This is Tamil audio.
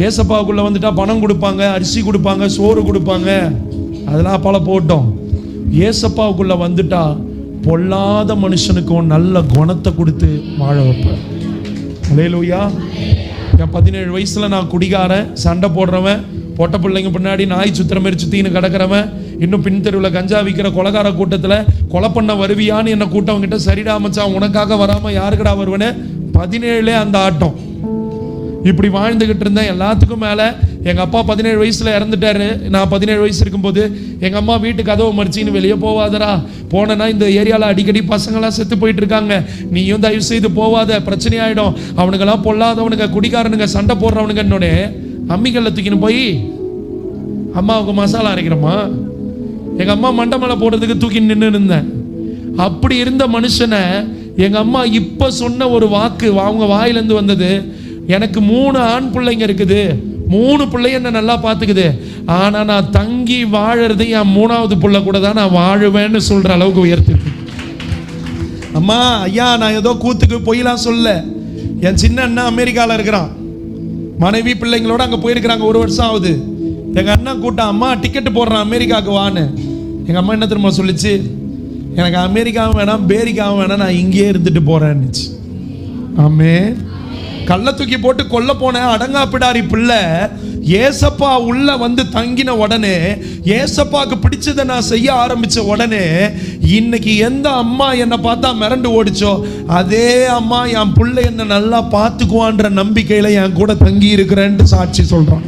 ஏசப்பாவுக்குள்ள வந்துட்டா பணம் கொடுப்பாங்க, அரிசி கொடுப்பாங்க, சோறு கொடுப்பாங்க, அதெல்லாம் பல போட்டோம். ஏசப்பாவுக்குள்ள வந்துட்டா பொல்லாத மனுஷனுக்கும் நல்ல குணத்தை கொடுத்து வாழ வைப்பேன். அல்லேலூயா. என் 17 வயசுல நான் குடிகாரன், சண்டை போடுறவன், பொட்ட பிள்ளைங்க பின்னாடி நாய் சுத்திர மாதிரி சுத்தின்னு கிடக்கிறவன், இன்னும் பின் தெருவில் கஞ்சா விற்கிற கொலகார கூட்டத்தில் கொலை பண்ண வருவியான்னு என்ன கூட்டவங்கிட்ட, சரிடா மச்சான் உனக்காக வராம யாருக்கடா வருவேன்னு 17 அந்த ஆட்டம். இப்படி வாழ்ந்துகிட்டு இருந்தேன். எல்லாத்துக்கும் மேல எங்க அப்பா 17 வயசுல இறந்துட்டாரு. நான் 17 வயசு இருக்கும்போது எங்க அம்மா வீட்டு கதவை மறிச்சின்னு, வெளியே போவாதரா, போனா இந்த ஏரியால அடிக்கடி பசங்களாம் செத்து போயிட்டு இருக்காங்க, நீயும் தயவு செய்து போவாத, பிரச்சனை ஆயிடும், அவனுங்கெல்லாம் பொல்லாதவனுங்க, குடிகாரனுங்க, சண்டை போடுறவனுங்க. என்னோட அம்மிக்கல்ல தூக்கின்னு போய் அம்மாவுக்கு மசாலா அரைக்கிறோமா, எங்க அம்மா மண்டை மேல போடுறதுக்கு தூக்கி நின்று இருந்தேன். அப்படி இருந்த மனுஷனை எங்க அம்மா இப்ப சொன்ன ஒரு வாக்கு அவங்க வாயிலிருந்து வந்தது, எனக்கு 3 ஆண் பிள்ளைங்க இருக்குது, 3 பிள்ளைங்க என்ன நல்லா பார்த்துக்குது, ஆனா நான் தங்கி வாழறது என் 3வது பிள்ளை கூட தான் நான் வாழுவேன்னு சொல்ற அளவுக்கு உயர்த்திருக்கு. அம்மா ஐயா, நான் ஏதோ கூத்துக்கு பொய்லாம் சொல்ல. என் சின்ன அண்ணன் அமெரிக்காவில் இருக்கிறான், மனைவி பிள்ளைங்களோட அங்கே போயிருக்கிறாங்க, 1 வருஷம் ஆகுது. எங்க அண்ணன் கூட்டம், அம்மா டிக்கெட்டு போடுறான் அமெரிக்காவுக்கு வான்னு. எங்க அம்மா என்ன தெரியுமா சொல்லிச்சு, எனக்கு அமெரிக்காவும் வேணாம் பேரிக்காவும் வேணாம், நான் இங்கேயே இருந்துட்டு போறேன்னு. ஆமே. கள்ள தூக்கி போட்டு கொல்ல போன அடங்கா பிடாரி பிள்ளை ஏசப்பா உள்ள வந்து தங்கின உடனே, ஏசப்பாக்கு பிடிச்சதை நான் செய்ய ஆரம்பிச்ச உடனே, இன்னைக்கு எந்த அம்மா என்னை பார்த்தா மிரண்டு ஓடிச்சோ அதே அம்மா என் பிள்ளை என்ன நல்லா பார்த்துக்குவான்ற நம்பிக்கையில என் கூட தங்கி இருக்கிறேன்னு சாட்சி சொல்றான்.